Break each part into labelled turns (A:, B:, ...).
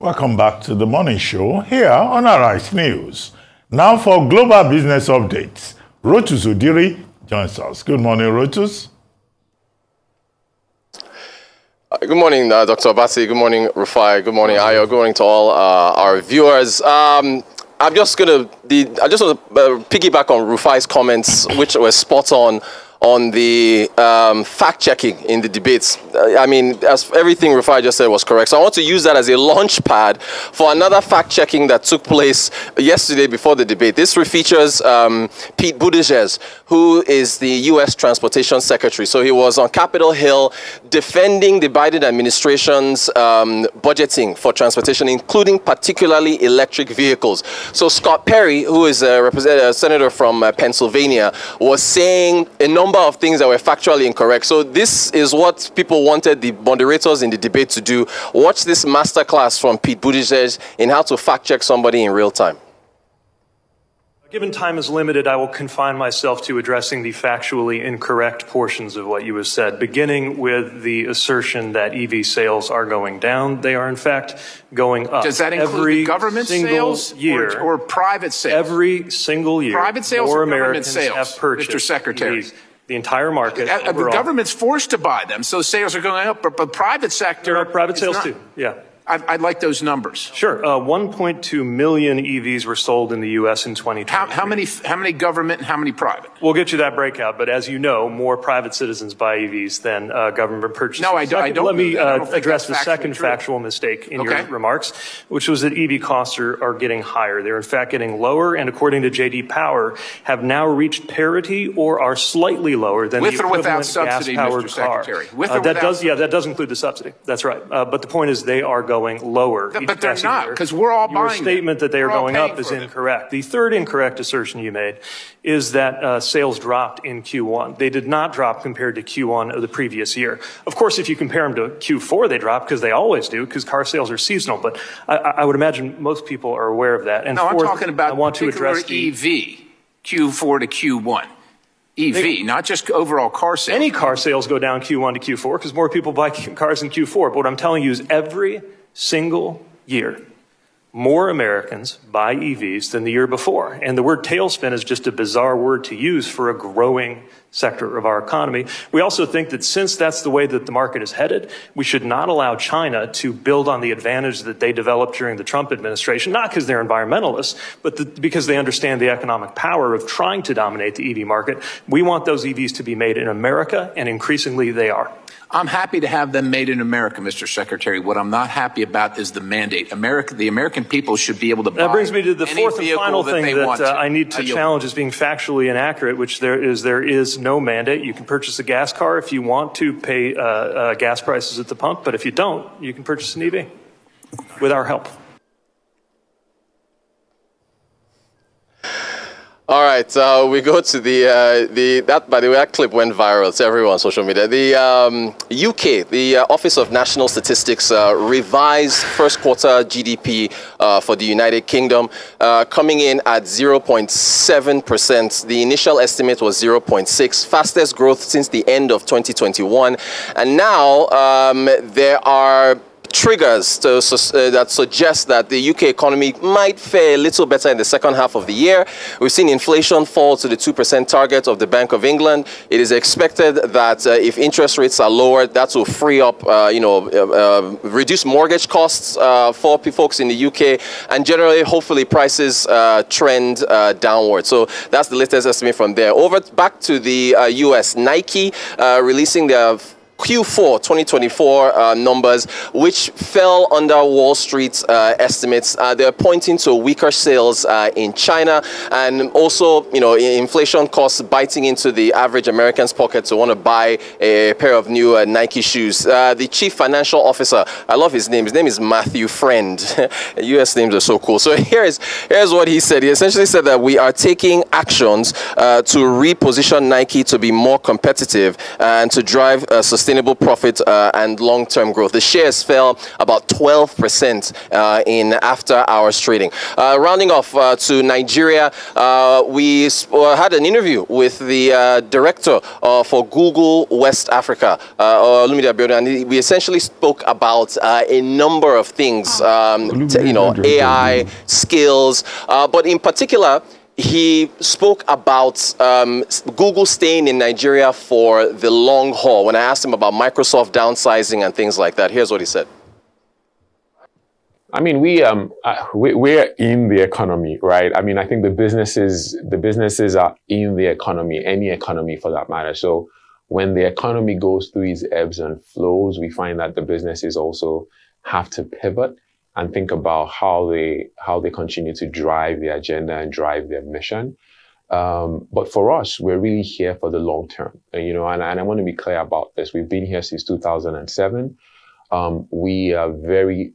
A: Welcome back to the morning show here on Arise News. Now for global business updates, Rotus Odiri joins us. Good morning, Rotus.
B: Good morning, Dr. Abasi. Good morning, Rufai. Good morning, Ayo. Good morning to all our viewers. I just want to piggyback on Rufai's comments, which were spot on the fact-checking in the debates. I mean, as everything Rufai just said was correct. So I want to use that as a launch pad for another fact-checking that took place yesterday before the debate. This features Pete Buttigieg, who is the U.S. Transportation Secretary. So he was on Capitol Hill defending the Biden administration's budgeting for transportation, including particularly electric vehicles. So Scott Perry, who is a senator from Pennsylvania, was saying a number of things that were factually incorrect. So this is what people wanted the moderators in the debate to do. Watch this masterclass from Pete Buttigieg in how to fact check somebody in real time.
C: Given time is limited, I will confine myself to addressing the factually incorrect portions of what you have said, beginning with the assertion that EV sales are going down. They are, in fact, going up.
D: Does that include government sales or private sales?
C: Every single year,
D: private sales
C: more
D: or government
C: Americans
D: sales,
C: have purchased
D: Mr. Secretary?
C: EVs. The entire market.
D: The government's forced to buy them, so sales are going up, but the private sector...
C: There are private sales too, yeah.
D: I'd like those numbers.
C: Sure. 1.2 million EVs were sold in the U.S. in 2020.
D: How many government and how many private?
C: We'll get you that breakout, but as you know, more private citizens buy EVs than government purchases.
D: No, I don't.
C: Let me address the second factual mistake in your remarks, which was that EV costs are getting higher. They're in fact getting lower, and according to J.D. Power, have now reached parity or are slightly lower than the equivalent gas-powered car. That does include the subsidy. That's right. But the point is they are going lower.
D: But they're not, because we're all buying them.
C: Your statement that they are going up is incorrect. The third incorrect assertion you made is that sales dropped in Q1. They did not drop compared to Q1 of the previous year. Of course, if you compare them to Q4, they drop, because they always do, because car sales are seasonal. But I would imagine most people are aware of that. And
D: no,
C: fourth,
D: I'm talking about
C: I want to address
D: EV, Q4 to Q1. EV, not just overall car sales.
C: Any car sales go down Q1 to Q4 because more people buy cars in Q4. But what I'm telling you is every single year, more Americans buy EVs than the year before. And the word tailspin is just a bizarre word to use for a growing sector of our economy. We also think that since that's the way that the market is headed, we should not allow China to build on the advantage that they developed during the Trump administration, not because they're environmentalists, but because they understand the economic power of trying to dominate the EV market. We want those EVs to be made in America, and increasingly they are.
D: I'm happy to have them made in America, Mr. Secretary. What I'm not happy about is the mandate. The American people should be able to buy.
C: That brings me to the fourth and final thing that I need to challenge as being factually inaccurate, which there is no mandate. You can purchase a gas car if you want to pay gas prices at the pump, but if you don't, you can purchase an EV with our help.
B: All right, we go to that, by the way, that clip went viral. It's everywhere on social media. The UK, the Office of National Statistics, revised first quarter GDP for the United Kingdom, coming in at 0.7%. The initial estimate was 0.6%, fastest growth since the end of 2021. And now there are triggers that suggest that the UK economy might fare a little better in the second half of the year. We've seen inflation fall to the 2% target of the Bank of England. It is expected that if interest rates are lowered, that will free up, reduce mortgage costs for folks in the UK, and generally, hopefully, prices trend downward. So that's the latest estimate from there. Back to the US, Nike releasing their Q4 2024 numbers, which fell under Wall Street's estimates. They're pointing to weaker sales in China, and also, inflation costs biting into the average American's pocket to want to buy a pair of new Nike shoes. The chief financial officer, I love his name. His name is Matthew Friend. U.S. names are so cool. So here's what he said. He essentially said that we are taking actions to reposition Nike to be more competitive and to drive sustainable sustainable profit and long-term growth. The shares fell about 12% in after-hours trading. Rounding off to Nigeria, we had an interview with the director for Google West Africa, Olumide Abiodun, and we essentially spoke about a number of things, AI, skills, but in particular, he spoke about Google staying in Nigeria for the long haul. When I asked him about Microsoft downsizing and things like that, here's what he said.
E: I mean, we're in the economy, right? I mean, I think the businesses are in the economy, any economy for that matter. So when the economy goes through its ebbs and flows, we find that the businesses also have to pivot and think about how they continue to drive the agenda and drive their mission. But for us, we're really here for the long term, and I want to be clear about this. We've been here since 2007. We are very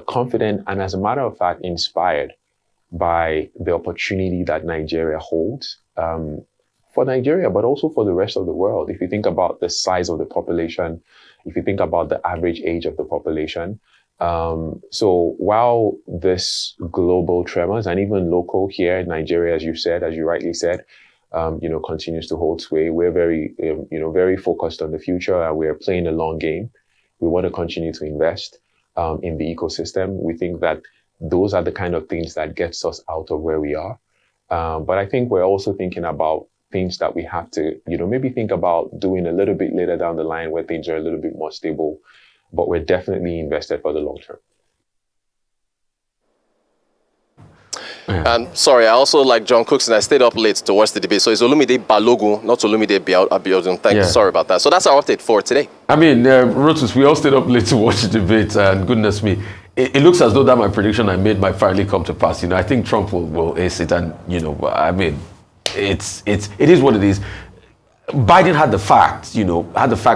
E: confident and, as a matter of fact, inspired by the opportunity that Nigeria holds for Nigeria, but also for the rest of the world. If you think about the size of the population, if you think about the average age of the population, so while this global tremors and even local here in Nigeria, as you rightly said, continues to hold sway, we're very, very focused on the future, and we're playing a long game. We want to continue to invest in the ecosystem. We think that those are the kind of things that gets us out of where we are. But I think we're also thinking about things that we have to, maybe think about doing a little bit later down the line where things are a little bit more stable. But we're definitely invested for the long term.
B: Sorry, I also, like John Cookson, I stayed up late to watch the debate. So it's Olumide Balogun, not Olumide Abiodun. Thank you. Sorry about that. So that's our update for today.
F: I mean, Rotus, we all stayed up late to watch the debate, and goodness me, it looks as though that my prediction I made might finally come to pass. I think Trump will ace it, and I mean, it is what it is. Biden had the facts,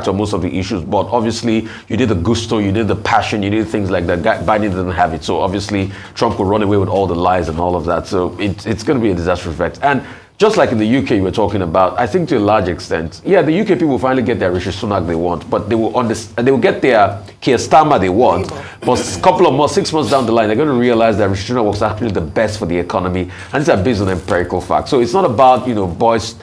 F: on most of the issues, but obviously you need the gusto, you need the passion, you need things like that. Biden didn't have it, so obviously Trump could run away with all the lies and all of that. So it's going to be a disastrous effect. And just like in the UK we're talking about, I think to a large extent, the UK people will finally get their Rishi Sunak they want, but they will get their Keir Starmer they want. But 6 months down the line, they're going to realize that Rishi Sunak was actually the best for the economy, and these are based on empirical facts. So it's not about boys,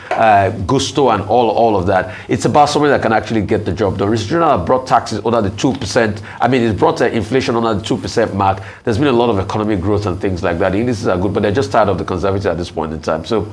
F: gusto and all of that. It's about someone that can actually get the job done. Rishi Sunak brought taxes under the 2%. I mean, it's brought inflation under the 2% mark. There's been a lot of economic growth and things like that. The indices are good, but they're just tired of the Conservatives at this point in time. So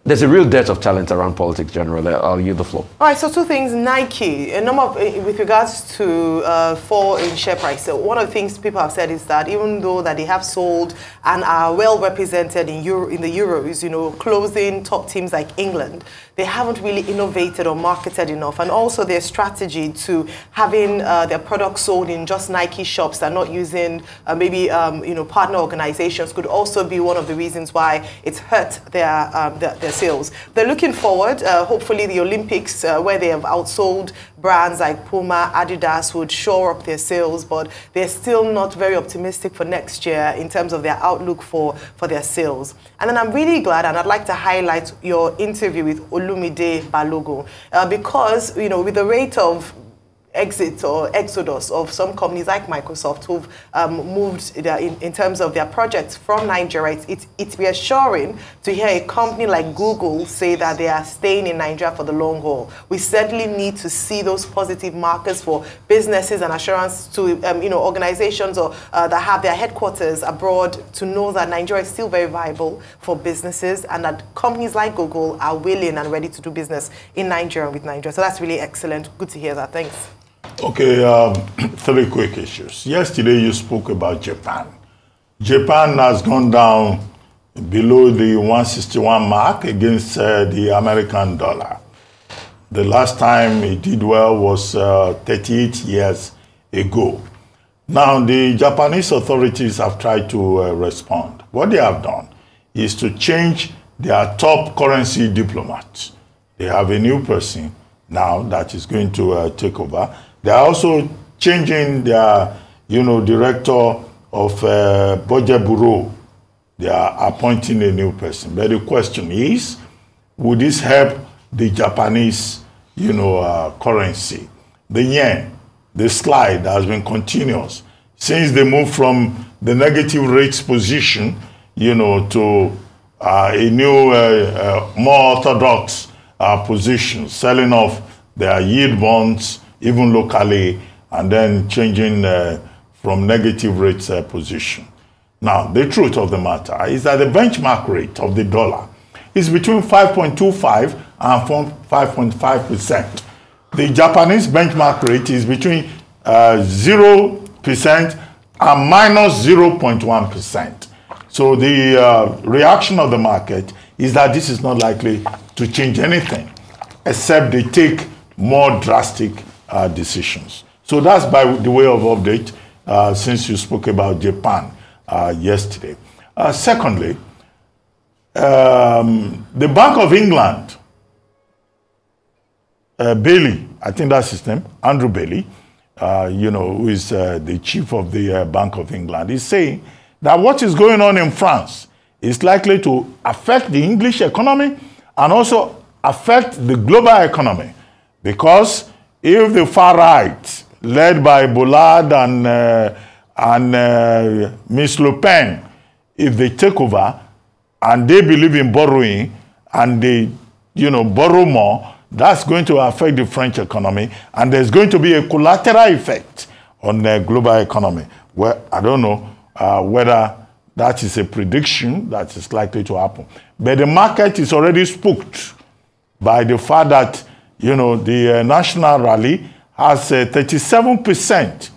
F: there's a real dearth of talent around politics generally. I'll yield the floor. All
G: right, so two things. Nike, a number of, with regards to fall in share price. So one of the things people have said is that even though that they have sold and are well represented in the Euros, closing top teams like England, they haven't really innovated or marketed enough. And also their strategy to having their products sold in just Nike shops that are not using partner organizations could also be one of the reasons why it's hurt their sales. They're looking forward. Hopefully the Olympics, where they have outsold brands like Puma, Adidas, would shore up their sales, but they're still not very optimistic for next year in terms of their outlook for their sales. And then I'm really glad, and I'd like to highlight your interview with Olumide Balogun, because, with the rate of exit or exodus of some companies like Microsoft who've moved in terms of their projects from Nigeria, it's reassuring to hear a company like Google say that they are staying in Nigeria for the long haul. We certainly need to see those positive markers for businesses and assurance to organizations that have their headquarters abroad to know that Nigeria is still very viable for businesses and that companies like Google are willing and ready to do business in Nigeria and with Nigeria. So that's really excellent. Good to hear that. Thanks.
A: Okay, 3 quick issues. Yesterday you spoke about Japan. Japan has gone down below the 161 mark against the American dollar. The last time it did well was 38 years ago. Now, the Japanese authorities have tried to respond. What they have done is to change their top currency diplomat. They have a new person now that is going to take over. They are also changing their, director of budget bureau. They are appointing a new person. But the question is, would this help the Japanese, currency? the yen, the slide has been continuous since they moved from the negative rates position, to a new, more orthodox position, selling off their yield bonds, even locally, and then changing from negative rates position. Now, the truth of the matter is that the benchmark rate of the dollar is between 5.25 and 5.5%. The Japanese benchmark rate is between 0% and minus 0.1%. So the reaction of the market is that this is not likely to change anything, except they take more drastic decisions. So that's by the way of update, since you spoke about Japan yesterday. Secondly, the Bank of England, Bailey, I think that's his name, Andrew Bailey, who is the chief of the Bank of England, is saying that what is going on in France is likely to affect the English economy and also affect the global economy. Because if the far right, led by Bollard and Ms. Le Pen, if they take over and they believe in borrowing and they, borrow more, that's going to affect the French economy, and there's going to be a collateral effect on the global economy. Well, I don't know whether that is a prediction that is likely to happen. But the market is already spooked by the fact that, the National Rally has 37%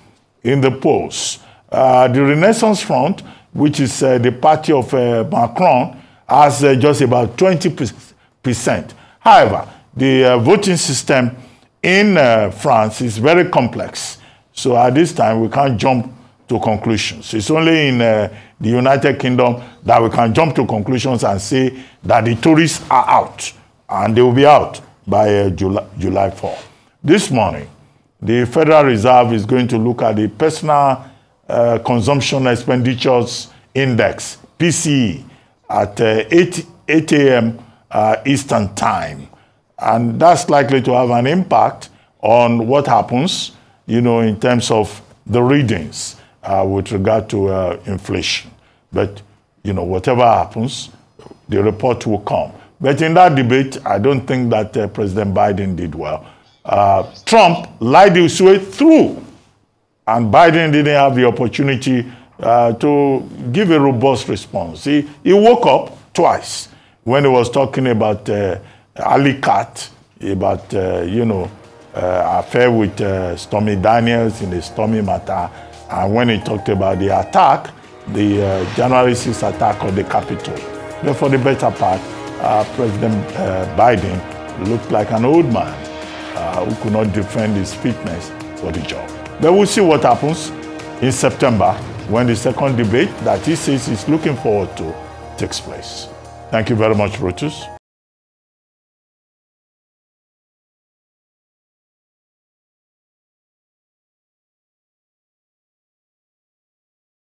A: in the polls. The Renaissance Front, which is the party of Macron, has just about 20%. However, the voting system in France is very complex. So at this time, we can't jump to conclusions. It's only in the United Kingdom that we can jump to conclusions and say that the Tories are out, and they will be out by July 4. This morning, the Federal Reserve is going to look at the Personal Consumption Expenditures Index, PCE, at 8 a.m. Eastern Time. And that's likely to have an impact on what happens, in terms of the readings with regard to inflation. But, whatever happens, the report will come. But in that debate, I don't think that President Biden did well. Trump lied his way through, and Biden didn't have the opportunity to give a robust response. He woke up twice when he was talking about Ali Kat, about, affair with Stormy Daniels in the Stormy matter, and when he talked about the attack, the January 6th attack on the Capitol. But for the better part, President Biden looked like an old man who could not defend his fitness for the job. But we'll see what happens in September when the second debate that he says he's looking forward to takes place. Thank you very much, Rotus.